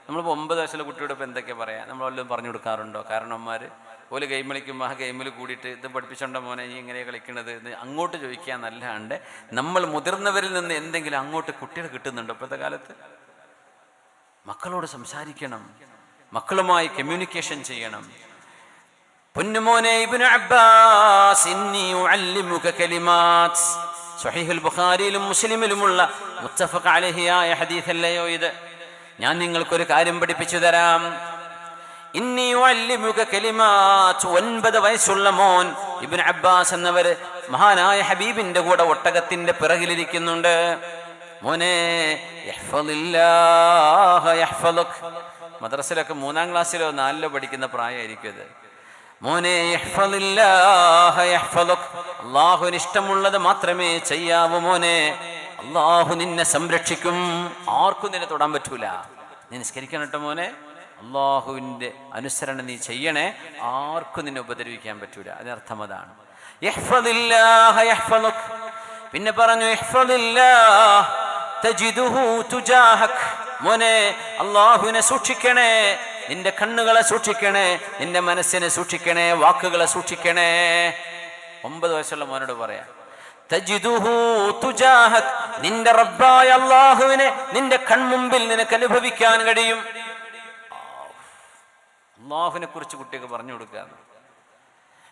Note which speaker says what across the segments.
Speaker 1: നമ്മളിപ്പോൾ 9 വയസ്സുള്ള കുട്ടിയോട് ഇപ്പോൾ എന്തൊക്കെയാണ് പറയാം, നമ്മളെല്ലാം പറഞ്ഞു കൊടുക്കാറുണ്ടോ? കാരണവന്മാർ ഓല് ഗെയിം കളിക്കുമ്പോൾ ആ ഗെയിമിൽ കൂടിയിട്ട് ഇത് പഠിപ്പിച്ചോണ്ടോ മോനെ ഈ ഇങ്ങനെ കളിക്കണത് എന്ന് അങ്ങോട്ട് ചോദിക്കുക എന്നല്ലാണ്ട് നമ്മൾ മുതിർന്നവരിൽ നിന്ന് എന്തെങ്കിലും അങ്ങോട്ട് കുട്ടികൾ കിട്ടുന്നുണ്ടോ? ഇപ്പോഴത്തെ കാലത്ത് മക്കളോട് സംസാരിക്കണം, മക്കളുമായി കമ്മ്യൂണിക്കേഷൻ ചെയ്യണം. പൊന്നുമോനെ ഇബ്നു അബ്ബാസ് ഇന്നി ഉഅല്ലിമുക കലിമാത്ത്, സ്വഹീഹുൽ ബുഖാരിയിലും മുസ്ലിമിലുമുള്ള മുത്തഫഖ് അലൈഹിയായ ഹദീസല്ലയോ ഇത്? ഞാൻ നിങ്ങൾക്കൊരു കാര്യം പഠിപ്പിച്ചു തരാം. ഇന്നി ഉഅല്ലിമുക കലിമാത്ത്. 9 വയസ്സുള്ള മോൻ ഇബ്നു അബ്ബാസ് എന്നവർ മഹാനായ ഹബീബിന്റെ കൂടെ ഒട്ടകത്തിന്റെ പിറകിലിരിക്കുന്നുണ്ട്. മോനെ യഹ്ഫളില്ലാഹ യഹ്ഫളുക്. മദ്രസയിലൊക്കെ 3-ാം ക്ലാസ്സിലോ 4-ലോ പഠിക്കുന്ന പ്രായമായിരിക്കും ഇത്. മോനെ യഹ്ഫളില്ലാഹ യഹ്ഫളുക്. അല്ലാഹുവിന് ഇഷ്ടമുള്ളത് മാത്രമേ ചെയ്യാവൂ മോനെ. അല്ലാഹു നിന്നെ സംരക്ഷിക്കും, ആർക്കും നിന്നെ തൊടാൻ പറ്റൂല. നീ നിസ്കരിക്കണം കേട്ടോ മോനെ, അല്ലാഹുവിൻ്റെ അനുസരണ നീ ചെയ്യണേ, ആർക്കും നിന്നെ ഉപദ്രവിക്കാൻ പറ്റൂല. അതിനർത്ഥം അതാണ്. യഹ്ഫളില്ലാഹ യഹ്ഫളുക്. പിന്നെ പറഞ്ഞു ഇഹ്ഫളില്ലാഹ തജിദുഹു തുജാഹക്. മോനെ അല്ലാഹുവിനെ സൂക്ഷിക്കണേ, നിന്റെ കണ്ണുകളെ സൂക്ഷിക്കണേ, നിന്റെ മനസ്സിനെ സൂക്ഷിക്കണേ, വാക്കുകളെ സൂക്ഷിക്കണേ. 9 വയസ്സുള്ള മോനോട് പറയാം, തജിദുഹു തുജാഹക്. നിന്റെ റബ്ബായ അല്ലാഹുവിനെ നിന്റെ കൺമുമ്പിൽ നിനക്ക് അനുഭവിക്കാൻ കഴിയും. അല്ലാഹുവിനെ കുറിച്ച് കുട്ടിക്ക് പറഞ്ഞു കൊടുക്കുക.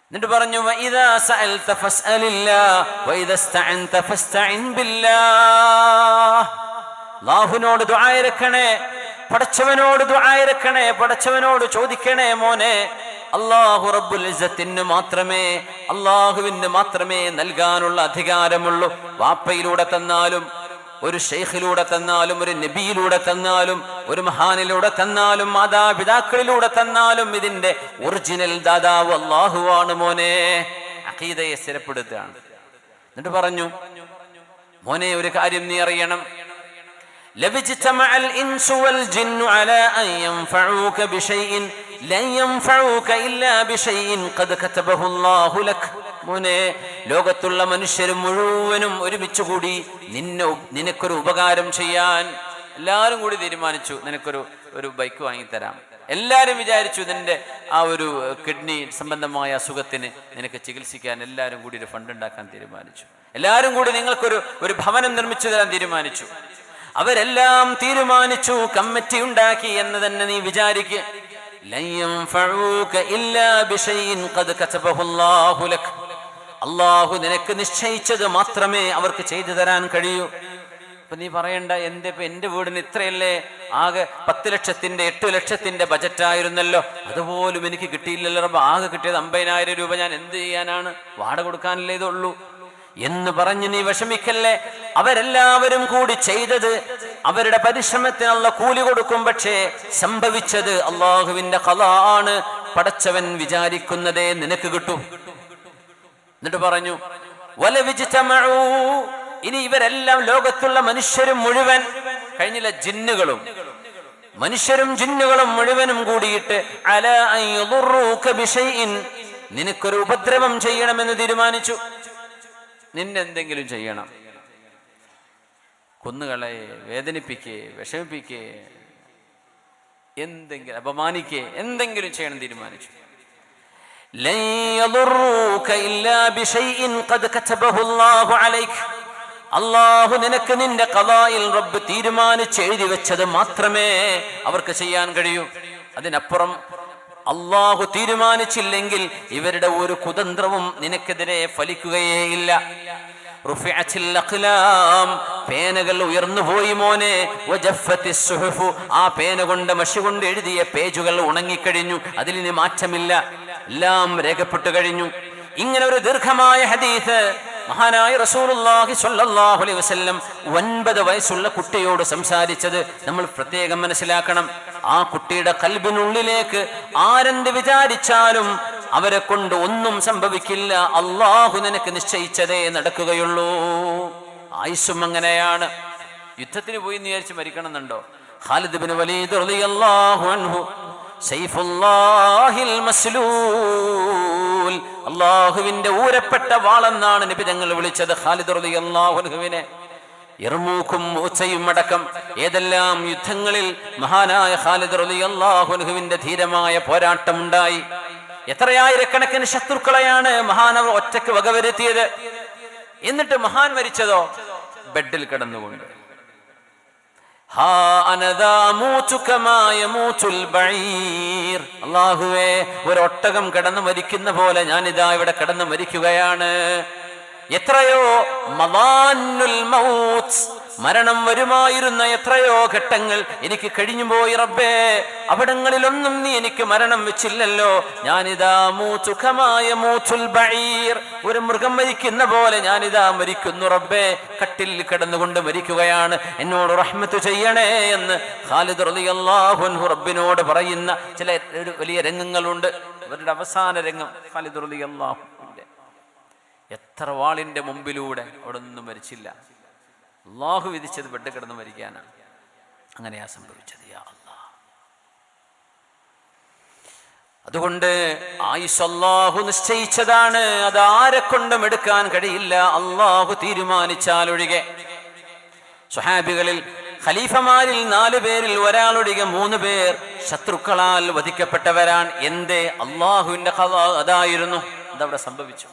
Speaker 1: എന്നിട്ട് പറഞ്ഞു വഇദാ സഅൽത ഫസ്അലില്ലാഹ് വഇദാ ഇസ്തഅൻത ഫസ്തഇൻ ബില്ലാഹ്. അല്ലാഹുവിനോട് ദുആ ഇറക്കണേ, പടച്ചവനോട് ദുആ ഇറക്കണേ, പടച്ചവനോട് ചോദിക്കണേ മോനെ. അല്ലാഹു റബ്ബുൽ ഇസ്സത്തിന് മാത്രമേ, അല്ലാഹുവിന് മാത്രമേ നൽകാനുള്ള അധികാരമുള്ളൂ. വാപ്പയിലൂടെ തന്നാലും, ഒരു ഷെയ്ഖിലൂടെ തന്നാലും, ഒരു നബിയിലൂടെ തന്നാലും, ഒരു മഹാനിലൂടെ തന്നാലും, മാതാപിതാക്കളിലൂടെ തന്നാലും ഇതിന്റെ ഒറിജിനൽ ദാതാവ് അല്ലാഹുവാണ് മോനെ. അഖീദയെ സ്ഥിരപ്പെടുത്തുകയാണ്. എന്നിട്ട് പറഞ്ഞു മോനെ ഒരു കാര്യം നീ അറിയണം. ലവിജ്തമഅൽ ഇൻസു വൽ ജിന്നു അലാ അൻ യൻഫഉക ബിശൈഇൻ ലൻ യൻഫഉക ഇല്ലാ ബിശൈഇൻ ഖദ് കതബഹു അല്ലാഹു ലക്. മോനെ ലോകത്തുള്ള മനുഷ്യർ മുഴുവനും ഒരുമിച്ച് കൂടി നിനക്കൊരു ഉപകാരം ചെയ്യാൻ എല്ലാവരും കൂടി തീരുമാനിച്ചു, നിനക്കൊരു ബൈക്ക് വാങ്ങിത്തരാം. എല്ലാവരും വിചാരിച്ചു നിന്റെ ആ ഒരു കിഡ്നി സംബന്ധമായ അസുഖത്തിന് നിനക്ക് ചികിത്സിക്കാൻ എല്ലാവരും കൂടി ഒരു ഫണ്ട് ഉണ്ടാക്കാൻ തീരുമാനിച്ചു. എല്ലാവരും കൂടി നിങ്ങൾക്കൊരു ഭവനം നിർമ്മിച്ചു തരാൻ തീരുമാനിച്ചു. അവരെല്ലാം തീരുമാനിച്ചു, കമ്മിറ്റി ഉണ്ടാക്കി എന്ന് തന്നെ നീ വിചാരിക്കുക. ലൻ യൻഫഉക ഇല്ലാ ബിശൈഇൻ ഖദ് കതബഹു അല്ലാഹു ലക്. അല്ലാഹു നിനക്ക് നിശ്ചയിച്ചത് മാത്രമേ അവർക്ക് ചെയ്തു തരാൻ കഴിയൂ. അപ്പൊ നീ പറയണ്ട എന്റെ വീടിന് ഇത്രയല്ലേ, ആകെ 10 ലക്ഷത്തിന്റെ 8 ലക്ഷത്തിന്റെ ബജറ്റായിരുന്നല്ലോ, അതുപോലും എനിക്ക് കിട്ടിയില്ലല്ലോ റബ്ബ്, ആകെ കിട്ടിയത് 50,000 രൂപ, ഞാൻ എന്ത് ചെയ്യാനാണ്, വാടക കൊടുക്കാനല്ലേ ഇതുള്ളൂ എന്ന് പറഞ്ഞ് നീ വിഷമിക്കല്ലേ. അവരെല്ലാവരും കൂടി ചെയ്തത് അവരുടെ പരിശ്രമത്തിന് അല്ലാഹു കൂലി കൊടുക്കും. പക്ഷേ സംഭവിച്ചത് അല്ലാഹുവിന്റെ ഖളാ ആണ്. പടച്ചവൻ വിചാരിക്കുന്നതേ നിനക്ക് കിട്ടും. എന്നിട്ട് പറഞ്ഞു വലവിജ്തമഉ. ഇനി ഇവരെല്ലാം ലോകത്തുള്ള മനുഷ്യരും മുഴുവൻ കഴിഞ്ഞില്ല, ജിന്നുകളും മനുഷ്യരും ജിന്നുകളും മുഴുവനും കൂടിയിട്ട് അലാ അൻ യദുറൂക ബിശൈഇൻ, നിനക്കൊരു ഉപദ്രവം ചെയ്യണമെന്ന് തീരുമാനിച്ചു. നിന്നെന്തെങ്കിലും ചെയ്യണം, കൊന്നുകളയെ, വേദനിപ്പിക്കേ, വിഷമിപ്പിക്കേ, എന്തെങ്കിലും അപമാനിക്കേ, എന്തെങ്കിലും ചെയ്യണം തീരുമാനിച്ചു. ലൻ യദുറൂക ഇല്ലാ ബിശൈഇൻ ഖദ് കതബഹു അല്ലാഹു അലൈക. അല്ലാഹു നിനക്ക് നിന്റെ ഖളായിൽ റബ്ബ് തീരുമാനിച്ച് എഴുതി വെച്ചത് മാത്രമേ അവർക്ക് ചെയ്യാൻ കഴിയൂ. അതിനപ്പുറം അല്ലാഹു തീരുമാനിച്ചില്ലെങ്കിൽ ഇവരുടെ ഒരു കുതന്ത്രവും നിനക്കെതിരെ ഫലിക്കുകയേ ഇല്ല. റുഫിഅത്തിൽ അഖ്ലാം, പേനകൾ ഉയർന്നുപോയി മോനെ. വജഫത്തിസ് സുഹുഫ്, ആ പേന കൊണ്ട് മഷി കൊണ്ട് എഴുതിയ പേജുകൾ ഉണങ്ങിക്കഴിഞ്ഞു, അതിലിനി മാറ്റമില്ല, എല്ലാം രേഖപ്പെട്ടു കഴിഞ്ഞു. ഇങ്ങനെ ഒരു ദീർഘമായ ഹദീസ് മഹാനായ റസൂലുള്ളാഹി സ്വല്ലല്ലാഹു അലൈഹി വസല്ലം 9 വയസ്സുള്ള കുട്ടിയോട് സംസാരിച്ചത് നമ്മൾ പ്രത്യേകം മനസ്സിലാക്കണം. ആ കുട്ടിയുടെ ഖൽബിനുള്ളിലേക്ക് ആരെന്ത് വിചാരിച്ചാലും അവരെ കൊണ്ട് ഒന്നും സംഭവിക്കില്ല. അല്ലാഹു നിനക്ക് നിശ്ചയിച്ചതേ നടക്കുകയുള്ളൂ. ആയുസ്സും അങ്ങനെയാണ്. യുദ്ധത്തിന് പോയി എന്ന് വിചാരിച്ച് മരിക്കണമെന്നുണ്ടോ? ഖാലിദ് ഇബ്നു വലീദ് റളിയല്ലാഹു അൻഹു സൈഫുല്ലാഹിൽ മസ്ലൂൽ, അല്ലാഹുവിന്റെ ഊരപ്പെട്ട വാളെന്നാണ് നബി തങ്ങൾ വിളിച്ചത് ഖാലിദ് റളിയല്ലാഹു അൻഹുവിനെ. യർമൂക്കും മൂസയും അടക്കം ഏതെല്ലാം യുദ്ധങ്ങളിൽ മഹാനായ ഖാലിദ് റളിയല്ലാഹു അൻഹുവിന്റെ ധീരമായ പോരാട്ടമുണ്ടായി. എത്രയായിരക്കണക്കിന് ശത്രുക്കളെയാണ് മഹാനവർ ഒറ്റക്ക് വകവരുത്തിയത്. എന്നിട്ട് മഹാൻ മരിച്ചതോ ബെഡിൽ കിടന്നുകൊണ്ട്. അല്ലാഹുവേ, ഒരൊട്ടകം കിടന്നു മരിക്കുന്ന പോലെ ഞാനിതാ ഇവിടെ കിടന്നു മരിക്കുകയാണ്. എത്രയോ മദാനുൽ മൗത്ത്, മരണം വരുമായിരുന്ന എത്രയോ ഘട്ടങ്ങൾ എനിക്ക് കഴിഞ്ഞു പോയി റബ്ബേ. അവിടങ്ങളിലൊന്നും നീ എനിക്ക് മരണം വെച്ചില്ലല്ലോ. ഞാനിതാ മൂതുകമായ മൂതുൽ ബഈർ, ഒരു മൃഗം മരിക്കുന്ന പോലെ ഞാനിതാ മരിക്കുന്നു റബ്ബേ. കട്ടിൽ കിടന്നുകൊണ്ട് മരിക്കുകയാണ്, എന്നോട് റഹ്മത്ത് ചെയ്യണേ എന്ന് ഖാലിദ് റളിയല്ലാഹു അൻഹു റബ്ബിനോട് പറയുന്ന ചില വലിയ രംഗങ്ങളുണ്ട്. അവരുടെ അവസാന രംഗം ഖാലിദ് റളിയല്ലാഹു അൻഹുവിന്റെ എത്ര വാളിന്റെ മുമ്പിലൂടെ അവിടെ ഒന്നും മരിച്ചില്ല. അള്ളാഹു വിധിച്ചത് ബെഡ് കിടന്ന് മരിക്കാനാണ്. അങ്ങനെയാ സംഭവിച്ചത്. യാ അല്ലാഹ്. അതുകൊണ്ട് ആയുസ് അല്ലാഹു നിശ്ചയിച്ചതാണ്. അത് ആരെ കൊണ്ടും എടുക്കാൻ കഴിയില്ല, അള്ളാഹു തീരുമാനിച്ചാലൊഴികെ. സ്വഹാബികളിൽ ഖലീഫമാരിൽ 4 പേരിൽ ഒരാളൊഴികെ 3 പേർ ശത്രുക്കളാൽ വധിക്കപ്പെട്ടവരാണ്. എന്തേ? അള്ളാഹുവിന്റെ ഖദാ അതായിരുന്നു. അതവിടെ സംഭവിച്ചു.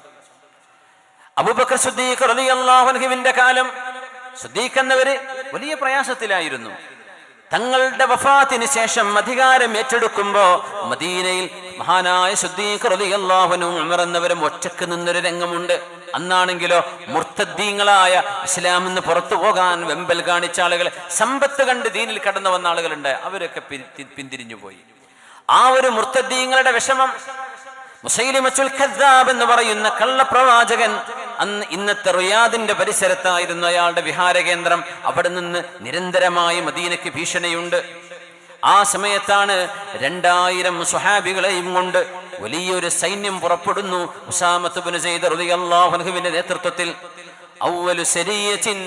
Speaker 1: അബൂബക്കർ സിദ്ദീഖ് റളിയല്ലാഹു അൻഹുവിന്റെ കാലം, സിദ്ദീഖ് എന്നവര് വലിയ പ്രയാസത്തിലായിരുന്നു. തങ്ങളുടെ വഫാത്തിന് ശേഷം അധികാരം ഏറ്റെടുക്കുമ്പോ മദീനയിൽ മഹാനായ സിദ്ദീഖ് റളിയല്ലാഹു അൻഹു ഉമർ എന്നവരും ഒറ്റക്ക് നിന്നൊരു രംഗമുണ്ട്. അന്നാണെങ്കിലോ മുർത്തദ്ദീങ്ങളായ ഇസ്ലാമിൽ നിന്ന് പുറത്തു പോകാൻ വെമ്പൽ കാണിച്ച ആളുകൾ, സമ്പത്ത് കണ്ട് ദീനിൽ കടന്നു വന്ന ആളുകളുണ്ട്, അവരൊക്കെ പിന്തിരിഞ്ഞു പോയി. ആ ഒരു മുർത്തദ്ദീങ്ങളുടെ വിഷമം മുസൈലിമത്തുൽ കദ്ദാബ് എന്ന് പറയുന്ന കള്ളപ്രവാചകൻ അന്ന് ഇന്നത്തെ റിയാദിന്റെ പരിസരത്തായിരുന്നു അയാളുടെ വിഹാരകേന്ദ്രം. അവിടെ നിന്ന് നിരന്തരമായി മദീനയ്ക്ക് ഭീഷണിയുണ്ട്. ആ സമയത്താണ് 2000 സ്വഹാബികളെയും കൊണ്ട് വലിയൊരു സൈന്യം പുറപ്പെടുന്നു. ഉസാമത്ത് ഇബ്നു സെയ്ദ് റളിയല്ലാഹു അൻഹുവിന്റെ നേതൃത്വത്തിൽ. അവ്വലു സരിയത്തിൻ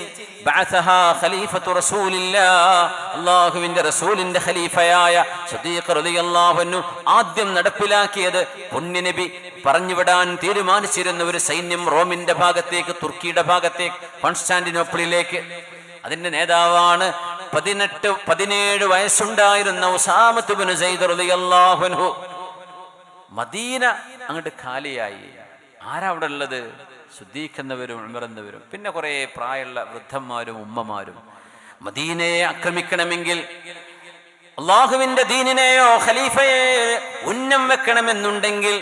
Speaker 1: ബഅസഹാ ഖലീഫത്തു റസൂലില്ലാഹ്, അല്ലാഹുവിന്റെ റസൂലിന്റെ ഖലീഫയായ സിദ്ദീഖ് റളിയല്ലാഹു അൻഹു ആദ്യം നടപ്പിലാക്കിയത് പുണ്യനബി പറഞ്ഞുവിടാൻ തീരുമാനിച്ചിരുന്ന ഒരു സൈന്യം റോമിന്റെ ഭാഗത്തേക്ക്, തുർക്കിയുടെ ഭാഗത്തേക്ക്, കോൺസ്റ്റാന്റിനോപ്പിളിലേക്ക്. അതിന്റെ നേതാവാണ് 17 വയസ്സുണ്ടായിരുന്ന ഉസാമത്ത് ഇബ്നു സെയ്ദ് റളിയല്ലാഹു അൻഹു. മദീന അങ്ങോട്ട് ഖാലിയായി. ആരാ അവിടെ ഉള്ളത്? സിദ്ദീഖ് എന്നവരും ഉമർ എന്നവരും, പിന്നെ കുറെ പ്രായമുള്ള വൃദ്ധന്മാരും ഉമ്മമാരും. മദീനയെ ആക്രമിക്കണമെങ്കിൽ, അള്ളാഹുവിന്റെ ദീനിനെയോ ഖലീഫയെ ഉന്നം വെക്കണമെന്നുണ്ടെങ്കിൽ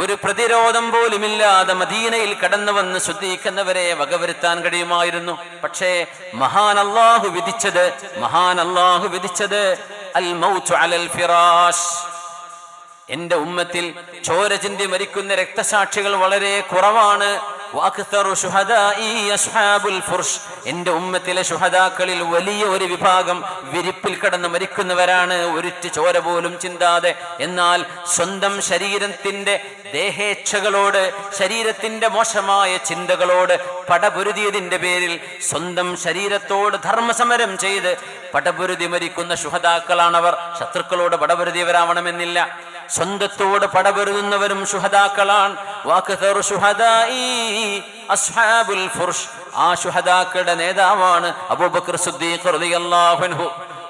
Speaker 1: ഒരു പ്രതിരോധം പോലുമില്ലാതെ മദീനയിൽ കടന്നു വന്ന് സിദ്ദീഖ് എന്നവരെ വകവരുത്താൻ കഴിയുമായിരുന്നു. പക്ഷേ മഹാൻ അല്ലാഹു വിധിച്ചത് അൽ മൗതു അലൽ ഫിറാഷ്. എന്റെ ഉമ്മത്തിൽ ചോര ചിന്തി മരിക്കുന്ന രക്തസാക്ഷികൾ വളരെ കുറവാണ്. എന്റെ ഉമ്മത്തിലെ ശുഹദാക്കളിൽ വലിയ ഒരു വിഭാഗം വിരിപ്പിൽ കിടന്ന് മരിക്കുന്നവരാണ്, ഒരിറ്റ് ചോര പോലും ചിന്താതെ. എന്നാൽ സ്വന്തം ശരീരത്തിന്റെ ദേഹേച്ഛകളോട്, ശരീരത്തിന്റെ മോശമായ ചിന്തകളോട് പടപൊരുതിയതിന്റെ പേരിൽ സ്വന്തം ശരീരത്തോട് ധർമ്മസമരം ചെയ്ത് പടപൊരുതി മരിക്കുന്ന ശുഹദാക്കളാണവർ. ശത്രുക്കളോട് പടപൊരുതിയവരാവണമെന്നില്ല, സ്വന്തത്തോട് പടപൊരുതുന്നവരും ശുഹദാക്കളാണ്. ആ ശുഹദാക്കളുടെ നേതാവാണ് അബൂബക്കർ സിദ്ദീഖ് റളിയല്ലാഹു അൻഹു.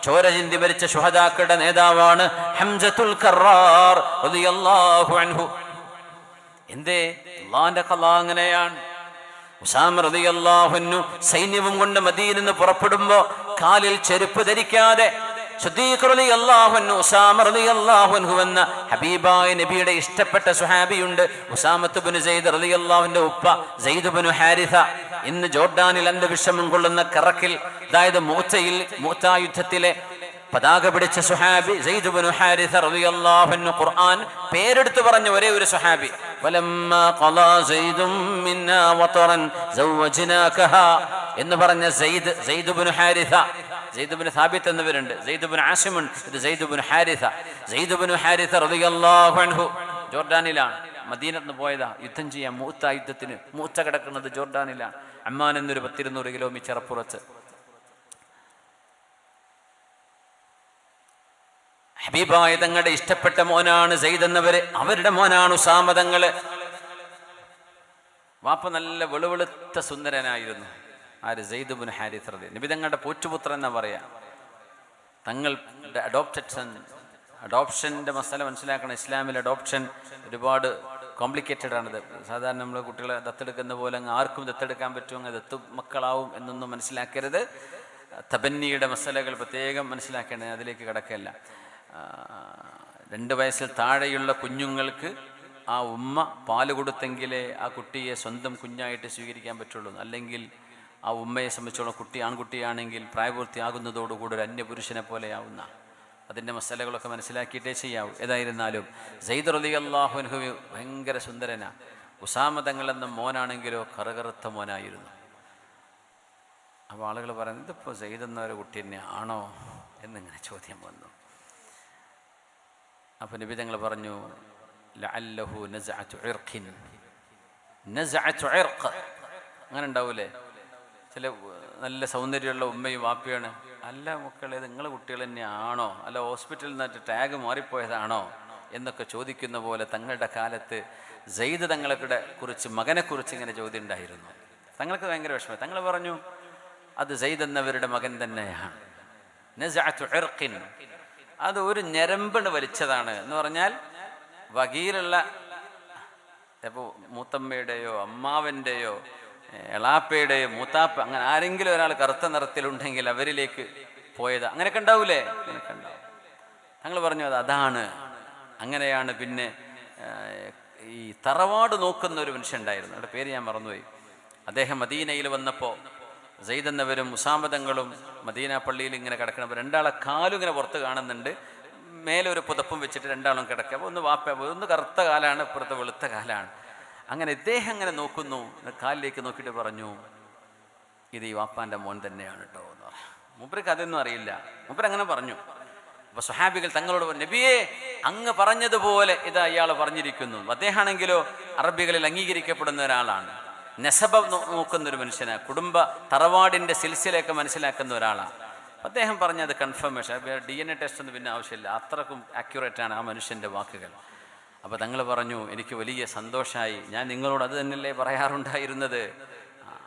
Speaker 1: ചോര ചിന്തി മരിച്ച ശുഹദാക്കളുടെ നേതാവാണ് ഹംസത്തുൽ കറാർ റളിയല്ലാഹു അൻഹു. എന്തേ? അല്ലാഹുവിന്റെ ഖദാ അങ്ങനെയാണ്. ഉസാമ റളിയല്ലാഹു അൻഹു സൈന്യവും കൊണ്ട് മദീനയിൽ നിന്ന് പുറപ്പെടുമ്പോ കാലിൽ ചെരുപ്പ് ധരിക്കാതെ സിദ്ദീഖ് റളിയല്ലാഹു അൻഹു, ഉസാമ റളിയല്ലാഹു അൻഹു എന്ന ഹബീബായ നബിയുടെ ഇഷ്ടപ്പെട്ട സ്വഹാബിയുണ്ട്. ഉസാമത്ത് ഇബ്നു സെയ്ദ് റളിയല്ലാഹുവിന്റെ ഉപ്പ സെയ്ദ് ഇബ്നു ഹാരിസ, ഇന്ന് ജോർഡാനിൽ അന്ധവിഷമം കൊള്ളുന്ന കറക്കിൽ, അതായത് മൂത്ത യുദ്ധത്തിലെ പതാക പിടിച്ച സുഹാബി സെയ്ദ് ഇബ്നു ഹാരിസ റളിയല്ലാഹു അൻഹു. ഖുർആൻ പേരെടുത്തു പറഞ്ഞ ഒരേ ഒരു സുഹാബി. വലമ്മാ ഖളാ സെയ്ദും മിന്നാ വതറൻ സവ്വജ്നാകഹാ എന്ന് പറഞ്ഞ സെയ്ദ് ഇബ്നു ഹാരിസ. സെയ്ദ് ഇബ്നു സാബിത്ത് എന്നിവരുണ്ട്, സെയ്ദ് ഇബ്നു ആസിം ഉണ്ട്, ഇത് സെയ്ദ് ഇബ്നു ഹാരിസ. സെയ്ദ് ഇബ്നു ഹാരിസ റളിയല്ലാഹു അൻഹു ജോർഡാനിലാണ്. മദീനത്ത് നിന്ന് പോയതാ യുദ്ധം ചെയ്യാൻ. മൂത്ത യുദ്ധത്തിന്. മൂത്ത കിടക്കുന്നത് ജോർഡാനിലാണ്, അമ്മാൻ എന്നൊരു 100-200 കിലോമീറ്റർ അപ്പുറത്ത്. ഹബീബായ തങ്ങളുടെ ഇഷ്ടപ്പെട്ട മോനാണ് സെയ്ദ് എന്നവര്, അവരുടെ മോനാണ് ഉസാമ തങ്ങള്. വാപ്പ നല്ല വെളുവെളുത്ത സുന്ദരനായിരുന്നു. ആര്? സെയ്ദ് ഇബ്നു ഹാരിഥ റളിയല്ലാഹു. നബി തങ്ങളുടെ പോറ്റുപുത്രൻ എന്നാ പറയാ. തങ്ങൾ അഡോപ്റ്റഡ് സൺ. അഡോപ്ഷൻ്റെ മസാല മനസ്സിലാക്കണം. ഇസ്ലാമിൽ അഡോപ്ഷൻ ഒരുപാട് കോംപ്ലിക്കേറ്റഡ് ആണിത്. സാധാരണ നമ്മൾ കുട്ടികളെ ദത്തെടുക്കുന്ന പോലെ അങ്ങ് ആർക്കും ദത്തെടുക്കാൻ പറ്റും, അങ്ങ് ദത്ത് മക്കളാവും എന്നൊന്നും മനസ്സിലാക്കരുത്. തബന്നിയുടെ മസാലകൾ പ്രത്യേകം മനസ്സിലാക്കേണ്ടത്, അതിലേക്ക് കിടക്കല്ല. 2 വയസ്സിൽ താഴെയുള്ള കുഞ്ഞുങ്ങൾക്ക് ആ ഉമ്മ പാല് കൊടുത്തെങ്കിലേ ആ കുട്ടിയെ സ്വന്തം കുഞ്ഞായിട്ട് സ്വീകരിക്കാൻ പറ്റുള്ളൂ. അല്ലെങ്കിൽ ആ ഉമ്മയെ സംബന്ധിച്ചോളം കുട്ടി ആൺകുട്ടിയാണെങ്കിൽ പ്രായപൂർത്തിയാകുന്നതോടുകൂടി ഒരു അന്യപുരുഷനെ പോലെയാവുന്ന അതിൻ്റെ മസാലകളൊക്കെ മനസ്സിലാക്കിയിട്ടേ ചെയ്യാവൂ. ഏതായിരുന്നാലും സെയ്ദ് റളിയല്ലാഹു അൻഹു ഭയങ്കര സുന്ദരനാ. ഉസാമ തങ്ങളെന്ന മോനാണെങ്കിലോ കറുകറുത്ത മോനായിരുന്നു. അപ്പോൾ ആളുകൾ പറയുന്നത് ഇതിപ്പോൾ സെയ്ദ് എന്നൊരു കുട്ടി തന്നെ ആണോ എന്നിങ്ങനെ ചോദ്യം വന്നു. അപ്പോൾ നബി തങ്ങൾ പറഞ്ഞു ലഅല്ലഹു നസ്അതു ഇർഖിൻ. നസ്അതു ഇർഖ് അങ്ങനെ ഉണ്ടാവൂലേ? ചില നല്ല സൗന്ദര്യമുള്ള ഉമ്മയും വാപ്പയാണ്, അല്ല മക്കളെ നിങ്ങളെ കുട്ടികൾ തന്നെയാണോ, അല്ല ഹോസ്പിറ്റലിൽ നിന്നിട്ട് ടാഗ് മാറിപ്പോയതാണോ എന്നൊക്കെ ചോദിക്കുന്ന പോലെ തങ്ങളുടെ കാലത്ത് സെയ്ദ് തങ്ങളെ കുറിച്ച്, മകനെക്കുറിച്ച് ഇങ്ങനെ ചോദ്യം ഉണ്ടായിരുന്നു. തങ്ങൾക്ക് ഭയങ്കര വിഷമം. തങ്ങൾ പറഞ്ഞു അത് സെയ്ദ് എന്നവരുടെ മകൻ തന്നെയാണ്. നസ്അതു ഇർഖിൻ, അത് ഒരു ഞരമ്പണ് വലിച്ചതാണ് എന്ന് പറഞ്ഞാൽ വകീലുള്ള ഇപ്പോൾ മൂത്തമ്മയുടെയോ അമ്മാവൻ്റെയോ എളാപ്പയുടെയോ മൂത്താപ്പ അങ്ങനെ ആരെങ്കിലും ഒരാൾ കറുത്ത നിറത്തിലുണ്ടെങ്കിൽ അവരിലേക്ക് പോയത് അങ്ങനെയൊക്കെ ഉണ്ടാവൂലേ? അങ്ങനെയൊക്കെ ഉണ്ടാവും. ഞങ്ങൾ പറഞ്ഞു അതാണ്. അങ്ങനെയാണ്. പിന്നെ ഈ തറവാട് നോക്കുന്ന ഒരു മനുഷ്യൻ ഉണ്ടായിരുന്നു, അവരുടെ പേര് ഞാൻ മറന്നുപോയി. അദ്ദേഹം മദീനയിൽ വന്നപ്പോൾ സെയ്ദ് എന്നവരും ഉസാമ തങ്ങളും മദീന പള്ളിയിൽ ഇങ്ങനെ കിടക്കണം. രണ്ടാളെ കാലും ഇങ്ങനെ പുറത്ത് കാണുന്നുണ്ട്, മേലെ ഒരു പുതപ്പും വെച്ചിട്ട് രണ്ടാളും കിടക്കുക. അപ്പോൾ ഒന്ന് വാപ്പ, ഒന്ന് കറുത്ത കാലാണ്, ഇപ്പുറത്തെ വെളുത്ത കാലാണ്. അങ്ങനെ ഇദ്ദേഹം അങ്ങനെ നോക്കുന്നു, കാലിലേക്ക് നോക്കിയിട്ട് പറഞ്ഞു ഇത് ഈ വാപ്പാൻ്റെ മോൻ തന്നെയാണ് കേട്ടോ എന്ന് പറഞ്ഞു. മൂപ്പർക്ക് അതൊന്നും അറിയില്ല, മൂപ്പർ അങ്ങനെ പറഞ്ഞു. അപ്പോൾ സ്വഹാബികൾ തങ്ങളോട് പറഞ്ഞു നബിയെ അങ്ങ് പറഞ്ഞതുപോലെ ഇതാ ഇയാൾ പറഞ്ഞിരിക്കുന്നു. അദ്ദേഹമാണെങ്കിലോ അറബികളിൽ അംഗീകരിക്കപ്പെടുന്ന ഒരാളാണ്, നെസബ നോക്കുന്നൊരു മനുഷ്യനാണ്, കുടുംബ തറവാടിൻ്റെ സിൽസിലയൊക്കെ മനസ്സിലാക്കുന്ന ഒരാളാണ്. അദ്ദേഹം പറഞ്ഞത് കൺഫർമേഷൻ, DNA ടെസ്റ്റ് ഒന്നും പിന്നെ ആവശ്യമില്ല, അത്രക്കും ആക്യുറേറ്റാണ് ആ മനുഷ്യൻ്റെ വാക്കുകൾ. അപ്പോൾ തങ്ങൾ പറഞ്ഞു എനിക്ക് വലിയ സന്തോഷമായി, ഞാൻ നിങ്ങളോട് അത് തന്നെയല്ലേ പറയാറുണ്ടായിരുന്നത്.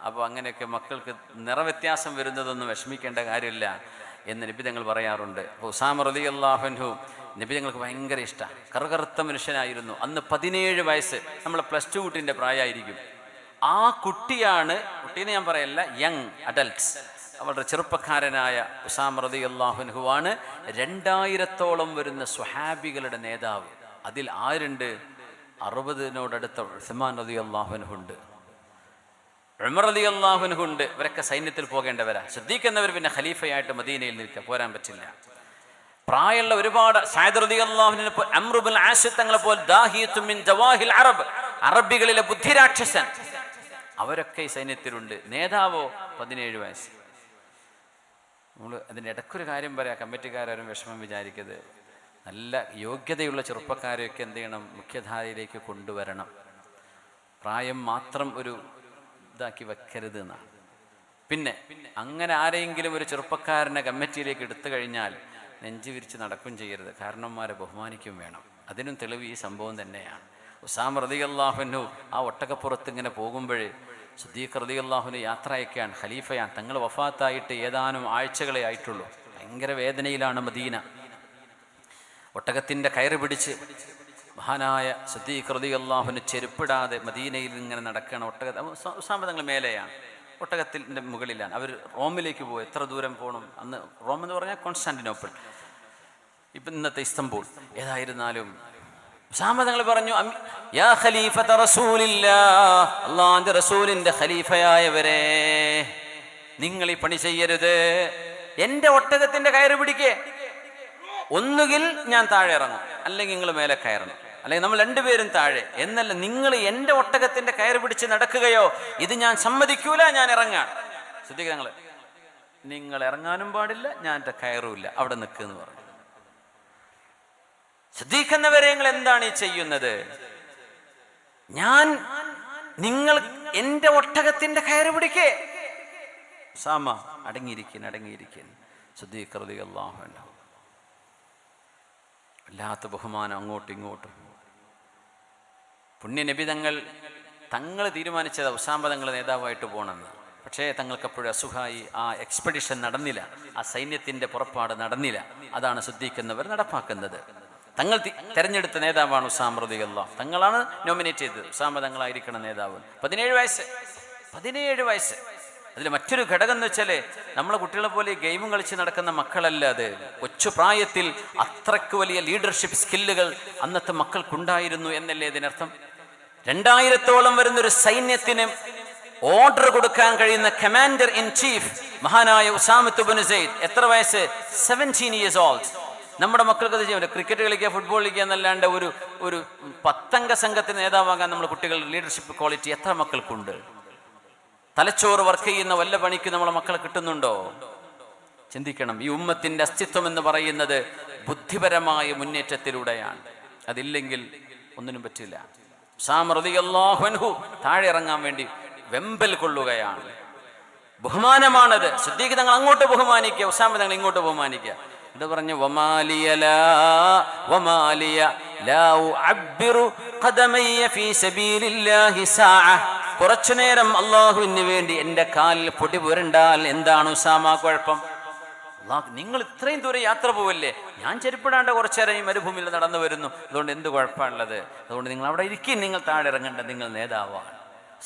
Speaker 1: അപ്പോൾ അങ്ങനെയൊക്കെ മക്കൾക്ക് നിറവ്യത്യാസം വരുന്നതൊന്നും വിഷമിക്കേണ്ട കാര്യമില്ല എന്ന് നബി തങ്ങൾ പറയാറുണ്ട്. അപ്പോൾ ഉസാമ റളിയല്ലാഹു അൻഹു നബി തങ്ങൾക്ക് ഭയങ്കര ഇഷ്ടമാണ്. കറുകറുത്ത മനുഷ്യനായിരുന്നു. അന്ന് 17 വയസ്സ്, നമ്മളെ +2 കുട്ടീൻ്റെ പ്രായമായിരിക്കും. ആ കുട്ടിയാണ്, കുട്ടീനെ ഞാൻ പറയല്ല, യങ് അഡൽട്ട്സ്, വളരെ ചെറുപ്പക്കാരനായ ഉസാമ റളിയല്ലാഹു അൻഹുവാണ് 2000-ഓളം വരുന്ന സ്വഹാബികളുടെ നേതാവ്. അതിൽ ആരുണ്ട്? 60-നോടടുത്ത ഉസ്മാൻ റളിയല്ലാഹു അൻഹു ഉണ്ട്, ഉമർ റളിയല്ലാഹു അൻഹു ഉണ്ട്. ഇവരൊക്കെ സൈന്യത്തിൽ പോകേണ്ടവരാ. സിദ്ദീഖ് എന്നവർ പിന്നെ ഖലീഫയായിട്ട് മദീനയിൽ നിൽക്കുക, പോരാൻ പറ്റില്ല. പ്രായമുള്ള ഒരുപാട് സഅദ് റളിയല്ലാഹു അൻഹു, അംർ ഇബ്നുൽ ആസ് തങ്ങളെ പോലെ ദാഹിയത്തുൻ മിൻ ദവാഹിൽ അറബ്, അറബികളിലെ ബുദ്ധിരാക്ഷസൻ, അവരൊക്കെ ഈ സൈന്യത്തിലുണ്ട്. നേതാവോ 17 വയസ്സ്. നമ്മൾ അതിൻ്റെ ഇടയ്ക്കൊരു കാര്യം പറയാം, കമ്മിറ്റിക്കാരും വിഷമം വിചാരിക്കരുത്. നല്ല യോഗ്യതയുള്ള ചെറുപ്പക്കാരെയൊക്കെ എന്ത് ചെയ്യണം, മുഖ്യധാരയിലേക്ക് കൊണ്ടുവരണം. പ്രായം മാത്രം ഒരു ഇതാക്കി വെക്കരുത് എന്നാണ്. പിന്നെ അങ്ങനെ ആരെങ്കിലും ഒരു ചെറുപ്പക്കാരനെ കമ്മിറ്റിയിലേക്ക് എടുത്തു കഴിഞ്ഞാൽ നെഞ്ചു വിരിച്ച് നടക്കും ചെയ്യരുത്, കാരണന്മാരെ ബഹുമാനിക്കും വേണം. അതിനും തെളിവ് ഈ സംഭവം തന്നെയാണ്. ഉസാമ റളിയല്ലാഹു അൻഹു ആ ഒട്ടകപ്പുറത്ത് ഇങ്ങനെ പോകുമ്പോഴേ സിദ്ദീഖ് റളിയല്ലാഹു അൻഹു യാത്രയൊക്കെയാണ്, ഖലീഫയാണ്. തങ്ങൾ വഫാത്തായിട്ട് ഏതാനും ആഴ്ചകളെ ആയിട്ടുള്ളൂ. ഭയങ്കര വേദനയിലാണ് മദീന. ഒട്ടകത്തിൻ്റെ കയറ് പിടിച്ച് മഹാനായ സിദ്ദീഖ് റളിയല്ലാഹു അൻഹു ചെരുപ്പിടാതെ മദീനയിൽ ഇങ്ങനെ നടക്കുകയാണ്. ഉസാമ തങ്ങൾ മേലെയാണ്, ഒട്ടകത്തിൻ്റെ മുകളിലാണ്. അവർ റോമിലേക്ക് പോയി. എത്ര ദൂരം പോകണം? അന്ന് റോം എന്ന് പറഞ്ഞാൽ കോൺസ്റ്റാന്റിനോപ്പിൾ, ഇപ്പം ഇന്നത്തെ ഇസ്തംബൂൾ. ഏതായിരുന്നാലും ഉസാമ തങ്ങൾ പറഞ്ഞു യാ ഖലീഫത റസൂലില്ലാഹ്, അല്ലാഹുവിൻ്റെ റസൂലിൻ്റെ ഖലീഫയായവരെ നിങ്ങൾ ഈ പണി ചെയ്യരുത്. എൻ്റെ ഒട്ടകത്തിൻ്റെ കയറ് പിടിക്കേ, ഒന്നുകിൽ ഞാൻ താഴെ ഇറങ്ങും, അല്ലെങ്കിൽ നിങ്ങൾ മേലെ കയറണം, അല്ലെങ്കിൽ നമ്മൾ രണ്ടുപേരും താഴെ. എന്നല്ല, നിങ്ങൾ എൻ്റെ ഒട്ടകത്തിൻ്റെ കയറ് പിടിച്ച് നടക്കുകയോ, ഇത് ഞാൻ സമ്മതിക്കൂല, ഞാൻ ഇറങ്ങാൻ. ശ്രദ്ധിക്കുക, നിങ്ങൾ ഇറങ്ങാനും പാടില്ല, ഞാൻ എൻ്റെ കയറുമില്ല, അവിടെ നിൽക്കുമെന്ന് പറഞ്ഞു. ശ്രദ്ധിക്കുന്നവരെ നിങ്ങൾ എന്താണ് ഈ ചെയ്യുന്നത്? നിങ്ങൾ എൻ്റെ ഒട്ടകത്തിൻ്റെ കയറ് പിടിക്കേ. ഉസാമ അടങ്ങിയിരിക്കുന്നു, അടങ്ങിയിരിക്കുന്നു. സിദ്ദീഖ് റളിയല്ലാഹു അൻഹു വല്ലാത്ത ബഹുമാനം അങ്ങോട്ടും ഇങ്ങോട്ടും. പുണ്യ നബി തങ്ങൾ തീരുമാനിച്ചത് ഉസാമ തങ്ങൾ നേതാവായിട്ട് പോകണമെന്ന്. പക്ഷേ തങ്ങൾക്കപ്പോഴും അസുഖമായി, ആ എക്സ്പെഡിഷൻ നടന്നില്ല, ആ സൈന്യത്തിൻ്റെ പുറപ്പാട് നടന്നില്ല. അതാണ് സിദ്ദീഖ് നടപ്പാക്കുന്നത്. തങ്ങൾ തെരഞ്ഞെടുത്ത നേതാവാണ് ഉസാമ റളിയല്ലാഹു. തങ്ങളാണ് നോമിനേറ്റ് ചെയ്തത്, ഉസാമ തങ്ങളായിരിക്കണം നേതാവ്. 17 വയസ്സ്. അതിൽ മറ്റൊരു ഘടകം എന്ന് വെച്ചാൽ നമ്മളെ കുട്ടികളെ പോലെ ഗെയിമും കളിച്ച് നടക്കുന്ന മക്കളല്ല അത്. കൊച്ചു പ്രായത്തിൽ അത്രയ്ക്ക് വലിയ ലീഡർഷിപ്പ് സ്കില്ലുകൾ അന്നത്തെ മക്കൾക്കുണ്ടായിരുന്നു എന്നല്ലേ ഇതിനർത്ഥം. 2000-ഓളം വരുന്നൊരു സൈന്യത്തിന് ഓർഡർ കൊടുക്കാൻ കഴിയുന്ന കമാൻഡർ ഇൻ ചീഫ് മഹാനായ ഉസാമത്ത് ഇബ്നു സെയ്ദ്. എത്ര വയസ്സ്? 17 years old. നമ്മുടെ മക്കൾക്ക് അത് ചെയ്യാൻ ക്രിക്കറ്റ് കളിക്കുക, ഫുട്ബോൾ കളിക്കുക എന്നല്ലാണ്ട് ഒരു 10 അംഗ സംഘത്തിന് നേതാവാകാൻ നമ്മൾ കുട്ടികൾ ലീഡർഷിപ്പ് ക്വാളിറ്റി എത്ര മക്കൾക്കുണ്ട്? തലച്ചോറ് വർക്ക് ചെയ്യുന്ന വല്ല പണിക്ക് നമ്മളെ മക്കളെ കിട്ടുന്നുണ്ടോ? ചിന്തിക്കണം. ഈ ഉമ്മത്തിന്റെ അസ്തിത്വം എന്ന് പറയുന്നത് ബുദ്ധിപരമായ മുന്നേറ്റത്തിലൂടെയാണ്. അതില്ലെങ്കിൽ ഒന്നിനും പറ്റില്ല. ഉസാമ റളിയല്ലാഹു അൻഹു താഴെ ഇറങ്ങാൻ വേണ്ടി വെമ്പൽ കൊള്ളുകയാണ്. ബഹുമാനമാണത്. സിദ്ദീഖ് തങ്ങൾ അങ്ങോട്ട് ബഹുമാനിക്കുക, ഉസാമ തങ്ങൾ ഇങ്ങോട്ട് ബഹുമാനിക്കുക. ഇത് പറഞ്ഞു കുറച്ചു നേരം അള്ളാഹുവിന് വേണ്ടി എൻ്റെ കാലിൽ പൊടി പുരണ്ടാൽ എന്താണ് ഉസാമ കുഴപ്പം? നിങ്ങൾ ഇത്രയും ദൂരം യാത്ര പോവല്ലേ, ഞാൻ ചെരുപ്പിടാണ്ട് കുറച്ചേരം ഈ മരുഭൂമിയിൽ നടന്നു വരുന്നു, അതുകൊണ്ട് എന്ത് കുഴപ്പമുള്ളത്? അതുകൊണ്ട് നിങ്ങൾ അവിടെ ഇരിക്കും, നിങ്ങൾ താഴെ ഇറങ്ങേണ്ട, നിങ്ങൾ നേതാവാണ്.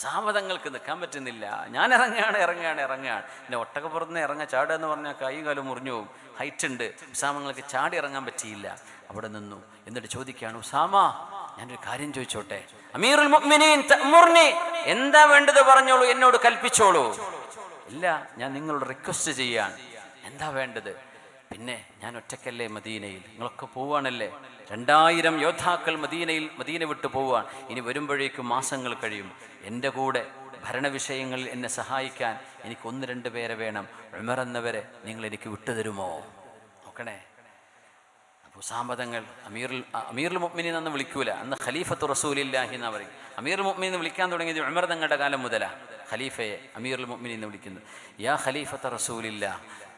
Speaker 1: സാമതങ്ങൾക്ക് നിൽക്കാൻ പറ്റുന്നില്ല. ഞാൻ ഇറങ്ങുകയാണ്. പിന്നെ ഒട്ടകപ്പുറത്ത് ചാടുക എന്ന് പറഞ്ഞാൽ കൈ കാലം മുറിഞ്ഞു പോകും, ഹൈറ്റ് ഉണ്ട്. ഉസാമങ്ങൾക്ക് ചാടി ഇറങ്ങാൻ പറ്റിയില്ല, അവിടെ നിന്നു. എന്നിട്ട് ചോദിക്കുകയാണ്, ഉസാമ ഞാനൊരു കാര്യം ചോദിച്ചോട്ടെ? അമീറുൽ മുഅ്മിനീൻ തഅ്മുർനി, എന്താ വേണ്ടത് പറഞ്ഞോളൂ, എന്നോട് കൽപ്പിച്ചോളൂ. ഇല്ല, ഞാൻ നിങ്ങളോട് റിക്വസ്റ്റ് ചെയ്യാൻ. എന്താ വേണ്ടത്? പിന്നെ ഞാൻ ഒറ്റക്കല്ലേ മദീനയിൽ, നിങ്ങളൊക്കെ പോവാണല്ലേ, 2000 യോദ്ധാക്കൾ മദീന വിട്ടു പോവാൻ. ഇനി വരുമ്പോഴേക്കും മാസങ്ങൾ കഴിയും. എൻ്റെ കൂടെ ഭരണവിഷയങ്ങളിൽ എന്നെ സഹായിക്കാൻ എനിക്ക് 1-2 പേരെ വേണം. ഉമർ എന്നവരെ നിങ്ങൾ എനിക്ക് വിട്ടുതരുമോ? നോക്കണേ. അപ്പോൾ സാമ്പതങ്ങൾ അമീറുൽ മുഅ്മിനീൻ എന്ന് വിളിക്കൂല, അന്ന് ഖലീഫത്തു റസൂലില്ലാഹി എന്ന് പറയും. അമീറുൽ മുഅ്മിനീൻ എന്ന് വിളിക്കാൻ തുടങ്ങിയത് ഉമർ തങ്ങളുടെ കാലം മുതലാണ്. ഖലീഫയെ അമീറുൽ മുഅ്മിനീൻ എന്ന് വിളിക്കുന്നത്. യാ ഖലീഫത്ത റസൂലില്ലാ,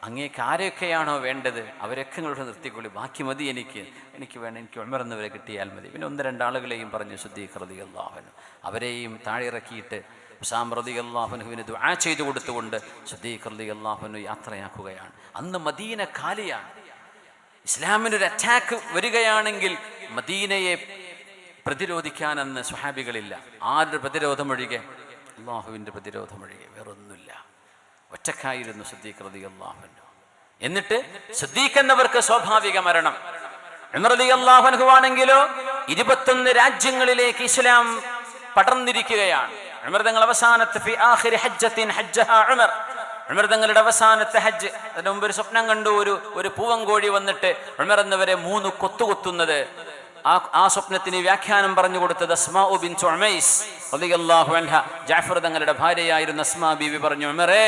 Speaker 1: അങ്ങേക്ക് ആരൊക്കെയാണോ വേണ്ടത് അവരൊക്കെ നിങ്ങളോട് നിർത്തിക്കൊള്ളി, ബാക്കി മതി എനിക്ക് വേണം, എനിക്ക് ഉമർ എന്നവരെ കിട്ടിയാൽ മതി. പിന്നെ 1-2 ആളുകളെയും പറഞ്ഞു സിദ്ദീഖ് റളിയല്ലാഹു അൻഹു. അവരെയും താഴെ ഇറക്കിയിട്ട് ഉസാമ റളിയല്ലാഹു അൻഹുവിന് ദുആ ചെയ്തു കൊടുത്തുകൊണ്ട് സിദ്ദീഖ് റളിയല്ലാഹു അൻഹു യാത്രയാക്കുകയാണ്. അന്ന് മദീന കാലിയാണ്. ഇസ്ലാമിനൊരു അറ്റാക്ക് വരികയാണെങ്കിൽ മദീനയെ പ്രതിരോധിക്കാനെന്ന് സ്വഹാബികളില്ല. ആരുടെ പ്രതിരോധമൊഴികെ? അള്ളാഹുവിൻ്റെ പ്രതിരോധമൊഴികെ വേറൊന്നുമില്ല. ഒറ്റക്കായിരുന്നു സിദ്ദീഖ് റളിയല്ലാഹു അൻഹു. എന്നിട്ട് സിദ്ദീഖ് എന്നവർക്ക് സ്വാഭാവിക മരണം. ഉമർ റളിയല്ലാഹു അൻഹു ആണെങ്കിലോ 21 രാജ്യങ്ങളിലേക്ക് ഇസ്ലാം പടർന്നിരിക്കുകയാണ്. ഉമർ തങ്ങൾ അവസാനത്തെ ഫി ആഖിരി ഹജ്ജത്തിൻ ഹജ്ജഹ ഉമർ തങ്ങളുടെ അവസാനത്തെ ഹജ്ജ്. അതിന് മുമ്പ് ഒരു സ്വപ്നം കണ്ടു, ഒരു പൂവങ്കോഴി വന്നിട്ട് ഉമർ എന്നവരെ 3 കൊത്തുന്നത്. ആ സ്വപ്നത്തിന് വ്യാഖ്യാനം പറഞ്ഞു കൊടുത്തത് അസ്മാ ബിൻത് ഉമൈസ് റളിയല്ലാഹു അൻഹ, ജഅഫർ തങ്ങളുടെ ഭാര്യയായിരുന്ന അസ്മാ ബീവി പറഞ്ഞു, ഉമറേ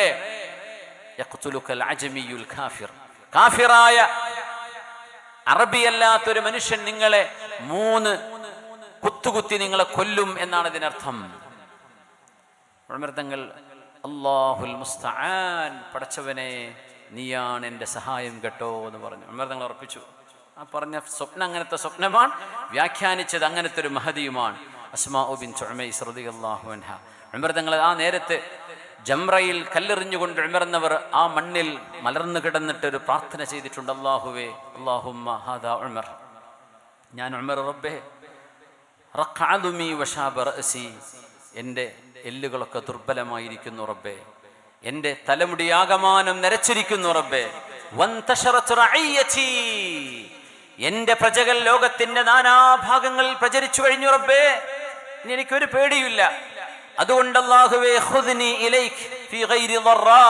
Speaker 1: യഖ്തുലുകൽ അജ്മിയുൽ കാഫിർ, കാഫിറായ അറബിയല്ലാത്തൊരു മനുഷ്യൻ നിങ്ങളെ 3 കുത്തുകുത്തി നിങ്ങളെ കൊല്ലും എന്നാണ് ഇതിനർത്ഥം. ഉമർ തങ്ങൾ അല്ലാഹുൽ മുസ്തആൻ, പടച്ചവനെ നീയാണ് എൻ്റെ സഹായം കേട്ടോ എന്ന് പറഞ്ഞു. ഉമർ തങ്ങൾ ഉറപ്പിച്ചു. ആ പറഞ്ഞ സ്വപ്നം അങ്ങനത്തെ സ്വപ്നമാണ്, വ്യാഖ്യാനിച്ചത് അങ്ങനത്തെ ഒരു മഹദിയുമാണ് അസ്മാ ബിൻത് ഉമൈസ് റളിയല്ലാഹു അൻഹ. ഉമർ തങ്ങൾ ആ നേരത്ത് ജംറയിൽ കല്ലെറിഞ്ഞുകൊണ്ട് ഉമർ എന്നവർ ആ മണ്ണിൽ മലർന്നു കിടന്നിട്ട് ഒരു പ്രാർത്ഥന ചെയ്തിട്ടുണ്ട്. അല്ലാഹുവേ, അല്ലാഹുമ്മ ഹാദാ ഉമർ, ഞാൻ ഉമർ റബ്ബേ, റഖഅദുമി വശാബ റഅസി, എൻ്റെ എല്ലുകളൊക്കെ ദുർബലമായിരിക്കുന്നു റബ്ബേ, എൻ്റെ തലമുടിയാകമാനം നരച്ചിരിക്കുന്നു റബ്ബേ, വന്തശറത് റഅയ്യതി, എൻ്റെ പ്രജകൾ ലോകത്തിന്റെ നാനാഭാഗങ്ങളിൽ പ്രചരിച്ചു കഴിഞ്ഞു റബ്ബേ, ഇനി എനിക്കൊരു പേടിയില്ല. അതുകൊണ്ട് അല്ലാഹുവേ ഖുദ്നി ഇലൈക് ഫീ ഗൈരി ദർറാ,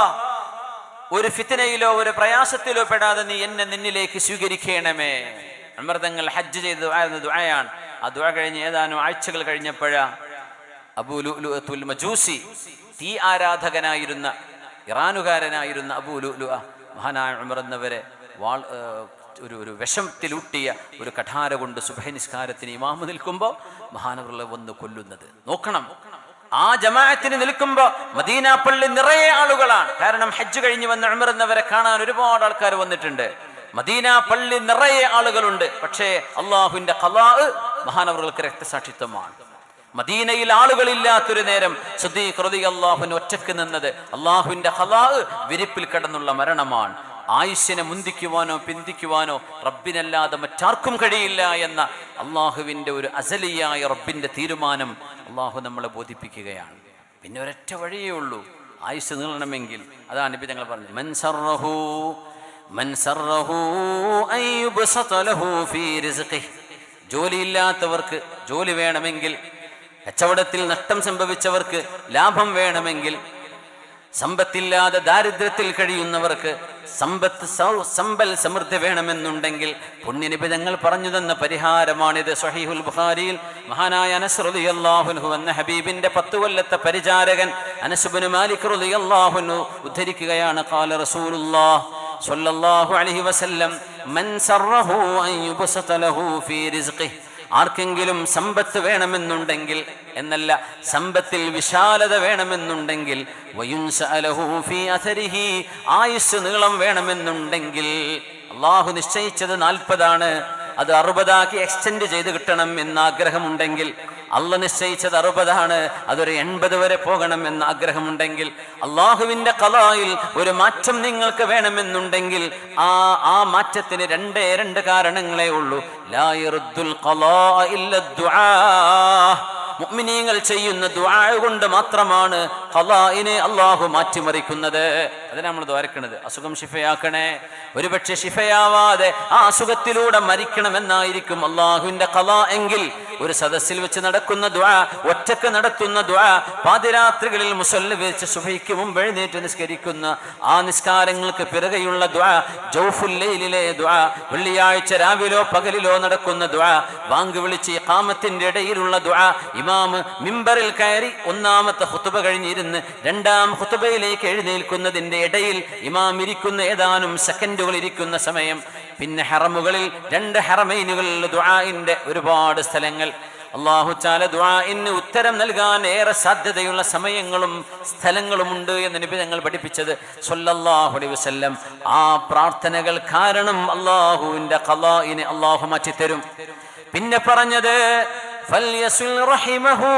Speaker 1: ഒരു ഫിത്നയിലോ ഒരു പ്രയാസത്തിലോ പെടാതെ നീ എന്നെ നിന്നിലേക്ക് സ്വീകരിക്കണമേ. ഉമർ തങ്ങൾ ഹജ്ജ് ചെയ്ത ദുആയാണ്. ആ ദുആ കഴിഞ്ഞ് ഏതാനും ആഴ്ചകൾ കഴിഞ്ഞപ്പോഴാ അബൂ ലുഅ്ലുഅത്തുൽ മജൂസി, തീ ആരാധകനായിരുന്ന ഇറാനുകാരനായിരുന്ന അബൂ ലുഅ്ലുഅ, മഹാനായ ഉമർ എന്നവരെ ഒരു വിഷമത്തിലൂട്ടിയ ഒരു കഠാര കൊണ്ട് സുബ്ഹി നിസ്കാരത്തിന് ഇമാമ് നിൽക്കുമ്പോൾ മഹാനവറുകളെ വന്ന് കൊല്ലുന്നത്. നോക്കണം, ആ ജമാഅത്തിന് നിൽക്കുമ്പോൾ മദീന പള്ളി നിറയെ ആളുകളാണ്. കാരണം ഹജ്ജ് കഴിഞ്ഞ് വന്ന ഉമർ എന്നവരെ കാണാൻ ഒരുപാട് ആൾക്കാർ വന്നിട്ടുണ്ട്. മദീന പള്ളി നിറയെ ആളുകളുണ്ട്. പക്ഷേ അള്ളാഹുവിന്റെ ഖലാ മഹാനവറുകൾക്ക് രക്തസാക്ഷിത്വമാണ്. മദീനയിൽ ആളുകളില്ലാത്തൊരു നേരം സിദ്ദീഖ് റളിയല്ലാഹു അൻഹു ഒറ്റക്ക് നിന്നത് അള്ളാഹുവിന്റെ ഖലാ വിരിപ്പിൽ കിടന്നുള്ള മരണമാണ്. ആയുസ്സിനെ മുന്തിക്കുവാനോ പിന്തിക്കുവാനോ റബ്ബിനല്ലാതെ മറ്റാർക്കും കഴിയില്ല എന്ന അള്ളാഹുവിൻ്റെ ഒരു അസലിയായ റബ്ബിൻ്റെ തീരുമാനം അള്ളാഹു നമ്മളെ ബോധിപ്പിക്കുകയാണ്. പിന്നെ ഒരൊറ്റ വഴിയേ ഉള്ളൂ ആയുസ് നീളണമെങ്കിൽ. അതാണ് നബി തങ്ങൾ പറഞ്ഞത്, മൻ സറഹു അൻ യുബ്സത ലഹു ഫീ റിസ്ഖിഹി. ജോലിയില്ലാത്തവർക്ക് ജോലി വേണമെങ്കിൽ, കച്ചവടത്തിൽ നഷ്ടം സംഭവിച്ചവർക്ക് ലാഭം വേണമെങ്കിൽ, സമ്പത്തില്ലാതെ ദാരിദ്ര്യത്തിൽ കഴിയുന്നവർക്ക് സമ്പൽ സമൃദ്ധി വേണമെന്നുണ്ടെങ്കിൽ പുണ്യനബി തങ്ങൾ പറഞ്ഞു തന്ന പരിഹാരമാണിത്. സ്വഹീഹുൽ ബുഖാരിയിൽ മഹാനായ അനസ് റളിയല്ലാഹു അൻഹു എന്ന ഹബീബിന്റെ 10 കൊല്ലത്തെ പരിചാരകൻ അനസ് ഇബ്നു മാലിക് റളിയല്ലാഹു അൻഹു ഉദ്ധരിക്കുകയാണ്, ഖാല റസൂലുള്ളാഹി സ്വല്ലല്ലാഹു അലൈഹി വസല്ലം, മൻ സറഹു അൻ യുബ്സത ലഹു ഫീ റിസ്ഖിഹി. ആർക്കെങ്കിലും സമ്പത്ത് വേണമെന്നുണ്ടെങ്കിൽ എന്നല്ല, സമ്പത്തിൽ വിശാലത വേണമെന്നുണ്ടെങ്കിൽ, വയുൻസഅലഹു ഫീ അഥരിഹി, ആയുസ് നീളം വേണമെന്നുണ്ടെങ്കിൽ, അള്ളാഹു നിശ്ചയിച്ചത് 40 അത് 60 എക്സ്റ്റെൻഡ് ചെയ്ത് കിട്ടണം എന്ന ആഗ്രഹമുണ്ടെങ്കിൽ, അള്ളാഹ് നിശ്ചയിച്ചത് 60 അതൊരു 80 വരെ പോകണം എന്ന ആഗ്രഹമുണ്ടെങ്കിൽ, അള്ളാഹുവിന്റെ ഖലായിൽ ഒരു മാറ്റം നിങ്ങൾക്ക് വേണമെന്നുണ്ടെങ്കിൽ ആ മാറ്റത്തിന് രണ്ട് കാരണങ്ങളേ ഉള്ളൂ. ലാ യറുദ്ദുൽ ഖലാ ഇല്ല ദുആ. മുഅ്മിനീങ്ങൾ ചെയ്യുന്ന ദുആ കൊണ്ട് മാത്രമാണ് ഖലാഇനെ അള്ളാഹു മാറ്റിമറിക്കുന്നത്. അതിനാണ് നമ്മൾ ദ്വാരക്കണത്, അസുഖം ശിഫയാക്കണേ. ഒരുപക്ഷെ ശിഫയാവാതെ ആ അസുഖത്തിലൂടെ മരിക്കണമെന്നായിരിക്കും അള്ളാഹുവിന്റെ ഖലാ എങ്കിൽ ഒരു സദസ്സിൽ വെച്ച് നടക്കുന്ന ദുആ, ഒറ്റക്ക് നടത്തുന്ന ദുആ, പാതിരാത്രികളിൽ മുസല്ല വെച്ച് സുബഹിക്ക് മുമ്പ് എഴുന്നേറ്റ് നിസ്കരിക്കുന്ന ആ നിസ്കാരങ്ങൾക്ക് പിറകെയുള്ള ദുആ, ജൗഫുൽ ലൈലിലെ ദുആ, വെള്ളിയാഴ്ച രാവിലോ പകലിലോ നടക്കുന്ന ദുആ, ബാങ്ക് വിളിച്ച് ഇഖാമത്തിന്റെ ഇടയിലുള്ള ദുആ, ഇമാം മിമ്പറിൽ കയറി 1ാമത്തെ ഖുതുബ കഴിഞ്ഞിരുന്ന് 2ാം ഖുതുബയിലേക്ക് എഴുന്നേൽക്കുന്നതിന്റെ ഇടയിൽ ഇമാം ഇരിക്കുന്ന ഏതാനും സെക്കൻഡുകൾ ഇരിക്കുന്ന സമയം, പിന്നെ ഹറമുകളിൽ 2 ഹറമൈനുകളിൽ ദുആഇന്റെ ഒരുപാട് സ്ഥലങ്ങൾ, അല്ലാഹു തആല ദുആഇന് ഉത്തരം നൽകാൻ ഏറെ സാധ്യതയുള്ള സമയങ്ങളും സ്ഥലങ്ങളുമുണ്ട് എന്ന് നബി തങ്ങൾ പഠിപ്പിച്ചത് സ്വല്ലല്ലാഹു അലൈഹി വസല്ലം. ആ പ്രാർത്ഥനകൾ കാരണം അല്ലാഹുവിന്റെ ഖലാഇനെ അല്ലാഹു മാറ്റിത്തരും. പിന്നെ പറഞ്ഞത് ഫൽയസുൽ റഹിമഹു,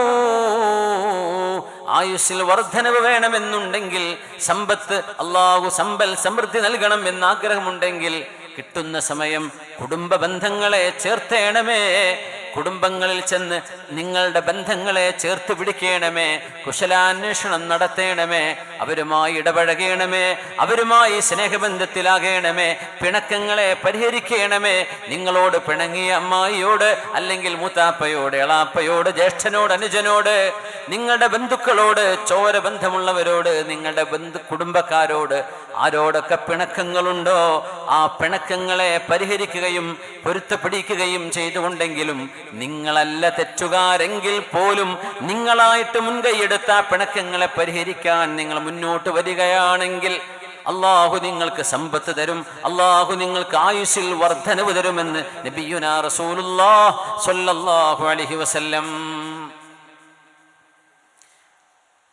Speaker 1: ആയുസ്സിൽ വർദ്ധനവ് വേണമെന്നുണ്ടെങ്കിൽ, സമ്പത്ത് അല്ലാഹു സമ്പൽ സമൃദ്ധി നൽകണം എന്ന ആഗ്രഹമുണ്ടെങ്കിൽ കിട്ടുന്ന സമയം കുടുംബ ബന്ധങ്ങളെ ചേർത്തേണമേ. കുടുംബങ്ങളിൽ ചെന്ന് നിങ്ങളുടെ ബന്ധങ്ങളെ ചേർത്ത് പിടിക്കണമേ, കുശലാന്വേഷണം നടത്തേണമേ, അവരുമായി ഇടപഴകണമേ, അവരുമായി സ്നേഹബന്ധത്തിലാകണമേ, പിണക്കങ്ങളെ പരിഹരിക്കണമേ. നിങ്ങളോട് പിണങ്ങിയ അമ്മായിയോട്, അല്ലെങ്കിൽ മൂത്താപ്പയോട്, എളാപ്പയോട്, ജ്യേഷ്ഠനോട്, അനുജനോട്, നിങ്ങളുടെ ബന്ധുക്കളോട്, ചോര ബന്ധമുള്ളവരോട്, നിങ്ങളുടെ കുടുംബക്കാരോട് ആരോടൊക്കെ പിണക്കങ്ങളുണ്ടോ ആ പിണക്കങ്ങളെ പരിഹരിക്കുകയും പൊരുത്തപ്പെടിക്കുകയും ചെയ്തുകൊണ്ടെങ്കിലും നിങ്ങളല്ല തെറ്റുകാരെങ്കിൽ പോലും നിങ്ങളായിട്ട് മുൻകൈയെടുത്ത പിണക്കങ്ങളെ പരിഹരിക്കാൻ നിങ്ങൾ മുന്നോട്ട് വരികയാണെങ്കിൽ അല്ലാഹു നിങ്ങൾക്ക് സമ്പത്ത് തരും, അല്ലാഹു നിങ്ങൾക്ക് ആയുസ്സിൽ വർദ്ധനവ് തരുമെന്ന് നബിയുനാ റസൂലുള്ളാഹി സ്വല്ലല്ലാഹു അലൈഹി വസല്ലം.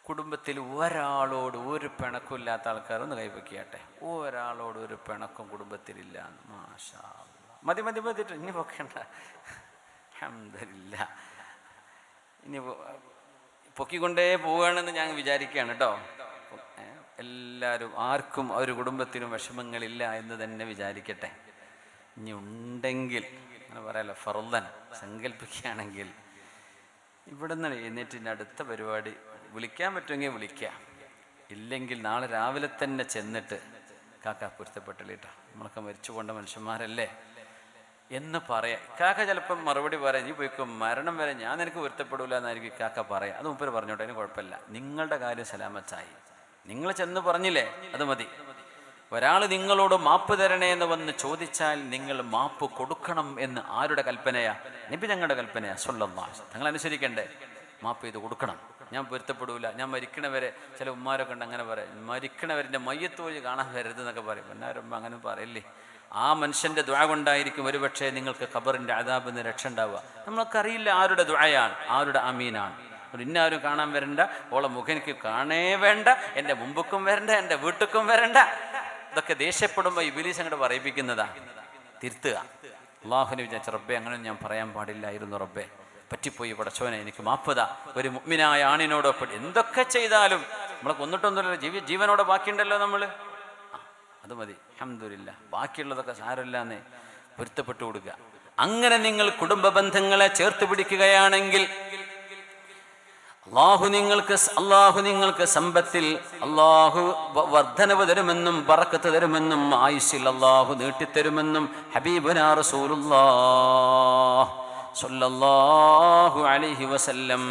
Speaker 1: കുടുംബത്തിൽ ഒരാളോട് ഒരു പിണക്കും ഇല്ലാത്ത ആൾക്കാർ ഒന്ന് കൈവയ്ക്കട്ടെ. ഒരാളോട് ഒരു പിണക്കും കുടുംബത്തിലില്ല. മാഷാ അല്ലാഹ്. മതി ഇനി പൊക്കണ്ട. അൽഹംദുലില്ലാഹ്. ഇനി പൊക്കിക്കൊണ്ടേ പോവുകയാണെന്ന് ഞാൻ വിചാരിക്കുകയാണ് കേട്ടോ. എല്ലാവരും ആർക്കും ഒരു കുടുംബത്തിനും വിഷമങ്ങളില്ല എന്ന് തന്നെ വിചാരിക്കട്ടെ. ഇനി ഉണ്ടെങ്കിൽ അങ്ങനെ പറയാലോ, ഫർളൻ സങ്കല്പിക്കുകയാണെങ്കിൽ ഇവിടെ നിന്ന് എഴുന്നേറ്റിൻ്റെ അടുത്ത പരിപാടി വിളിക്കാൻ പറ്റുമെങ്കിൽ വിളിക്കാം, ഇല്ലെങ്കിൽ നാളെ രാവിലെ തന്നെ ചെന്നിട്ട് കാക്ക പൊരുത്തപ്പെട്ടില്ലേട്ടോ, നമ്മളൊക്കെ മരിച്ചു കൊണ്ട മനുഷ്യന്മാരല്ലേ എന്ന് പറയാം. കാക്ക ചിലപ്പം മറുപടി പറയാം, നീ പോയിക്കോ, മരണം വരെ ഞാൻ നിനക്ക് പൊരുത്തപ്പെടില്ല എന്നായിരിക്കും കാക്ക പറയാം. അത് മുമ്പ് പറഞ്ഞോട്ടെ, അതിന് കുഴപ്പമില്ല. നിങ്ങളുടെ കാര്യം സലാമത്തായി, നിങ്ങൾ ചെന്ന് പറഞ്ഞില്ലേ, അത് മതി. ഒരാൾ നിങ്ങളോട് മാപ്പ് തരണേ എന്ന് വന്ന് ചോദിച്ചാൽ നിങ്ങൾ മാപ്പ് കൊടുക്കണം എന്ന് ആരുടെ കൽപ്പനയാ? നബി തങ്ങളുടെ കൽപ്പനയാ സ്വല്ലല്ലാഹു അലൈഹി വസല്ലം. നിങ്ങൾ അനുസരിക്കണ്ടേ, മാപ്പ് ചെയ്ത് കൊടുക്കണം. ഞാൻ പൊരുത്തപ്പെടൂല, ഞാൻ മരിക്കണവരെ, ചില ഉമ്മാരൊക്കെ ഉണ്ട് അങ്ങനെ പറയാം, മരിക്കണവരെ മയ്യത്ത് പോയി കാണാൻ വരരുത് എന്നൊക്കെ പറയും. എന്നാരും അങ്ങനെ പറയില്ലേ. ആ മനുഷ്യൻ്റെ ദുആ കൊണ്ടായിരിക്കും ഒരുപക്ഷെ നിങ്ങൾക്ക് ഖബറിൻ്റെ അദാബിൽ നിന്ന് രക്ഷ ഉണ്ടാവുക. നമ്മൾക്കറിയില്ല ആരുടെ ദുആയാണ്, ആരുടെ ആമീനാണ്. ഇന്നാരും കാണാൻ വരണ്ട, ഓളെ മുഖം എനിക്ക് കാണേ വേണ്ട, എൻ്റെ മുമ്പുക്കും വരണ്ട, എൻ്റെ വീട്ടുക്കും വരണ്ട. ഇതൊക്കെ ദേഷ്യപ്പെടുമ്പോൾ ഇബ്ലീസ് അങ്ങോട്ട് പറയിപ്പിക്കുന്നതാ. തിരുത്തുക. അള്ളാഹുവിനെ വിചാരിച്ച റബ്ബേ, അങ്ങനെ ഞാൻ പറയാൻ പാടില്ലായിരുന്നു റബ്ബേ, പറ്റിപ്പോയി പടച്ചോനെ എനിക്ക് മാപ്പുത. ഒരു മുഅ്മിനായ ആണിനോടൊപ്പം എന്തൊക്കെ ചെയ്താലും നമ്മളെ കൊന്നിട്ടൊന്നുമില്ലല്ലോ, ജീവനോടെ ബാക്കിയുണ്ടല്ലോ നമ്മൾ, അത് മതി അൽഹംദുലില്ലാ, ബാക്കിയുള്ളതൊക്കെ സാരമില്ലാന്ന് പൊരുത്തപ്പെട്ടു കൊടുക്കുക. അങ്ങനെ നിങ്ങൾ കുടുംബ ബന്ധങ്ങളെ ചേർത്ത് പിടിക്കുകയാണെങ്കിൽ അള്ളാഹു നിങ്ങൾക്ക് സമ്പത്തിൽ അള്ളാഹു വർദ്ധനവ് തരുമെന്നും ബറക്കത്ത് തരുമെന്നും ആയുസ്സിൽ അള്ളാഹു നീട്ടിത്തരുമെന്നും ഹബീബുനാ റസൂലുള്ളാഹ് സ്വല്ലല്ലാഹു അലൈഹി വസല്ലം